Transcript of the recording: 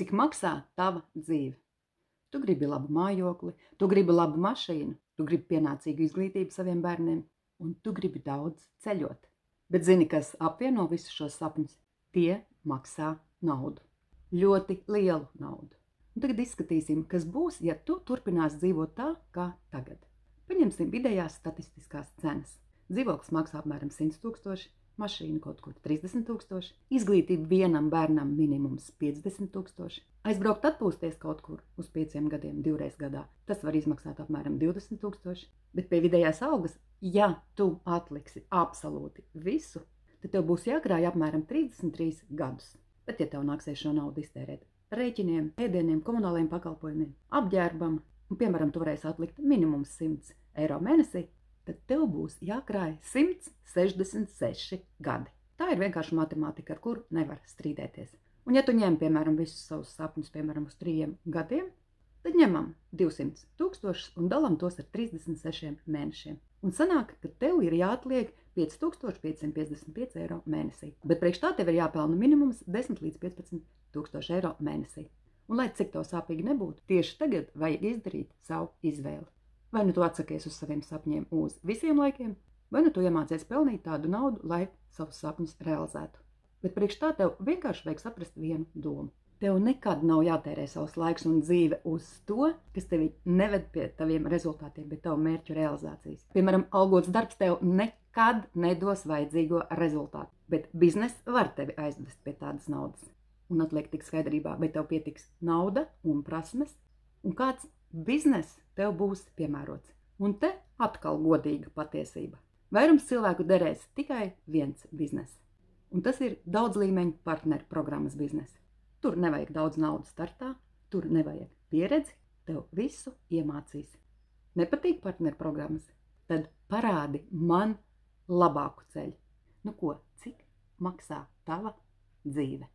Cik maksā tava dzīve? Tu gribi labu mājokli, tu gribi labu mašīnu, tu gribi pienācīgu izglītību saviem bērniem, un tu gribi daudz ceļot. Bet zini, kas apvieno visus šos sapņus? Tie maksā naudu. Ļoti lielu naudu. Un tagad izskatīsim, kas būs, ja tu turpinās dzīvot tā, kā tagad. Paņemsim vidējās statistiskās cenas. Dzīvoklis maksā apmēram 100 000, mašīna kaut kur 30 000, izglītība vienam bērnam minimums 50 000, aizbraukt atpūsties kaut kur uz 5 gadiem 2 reizes gadā. Tas var izmaksāt apmēram 20 000, bet pie vidējās algas, ja tu atliksi absolūti visu, tad tev būs jākrāj apmēram 33 gadus. Bet ja tev nāksies šo naudu iztērēt rēķiniem, ēdieniem, komunālajiem pakalpojumiem, apģērbam, un piemēram tu varēsi atlikt minimums 100 eiro mēnesī, tad tev būs jākrāj 166 gadi. Tā ir vienkārši matemātika, ar kuru nevar strīdēties. Un ja tu ņem, piemēram, visus savus sapņus, piemēram, uz 3 gadiem, tad ņemam 200 000 un dalam tos ar 36 mēnešiem. Un sanāk, ka tev ir jāatliek 5555 eiro mēnesī. Bet priekš tā tev ir jāpelna minimums 10 līdz 15 000 eiro mēnesī. Un lai cik tev sāpīgi nebūtu, tieši tagad vajag izdarīt savu izvēli. Vai nu tu atsakies uz saviem sapņiem uz visiem laikiem, vai nu tu iemācies pelnīt tādu naudu, lai savus sapņus realizētu. Bet priekš tā tev vienkārši vajag saprast vienu domu. Tev nekad nav jātērē savs laiks un dzīve uz to, kas tevi neved pie taviem rezultātiem, bet tavu mērķu realizācijas. Piemēram, algots darbs tev nekad nedos vajadzīgo rezultātu, bet biznes var tevi aizvest pie tādas naudas. Un atliek tik skaidrībā, vai tev pietiks nauda un prasmes, un kāds biznes tev būs piemērots. Un te atkal godīga patiesība. Vairums cilvēku derēs tikai viens biznes. Un tas ir daudz līmeņu partneru programmas biznes. Tur nevajag daudz naudas startā, tur nevajag pieredzi, tev visu iemācīs. Nepatīk partneru programmas? Tad parādi man labāku ceļu. Nu ko, cik maksā tava dzīve?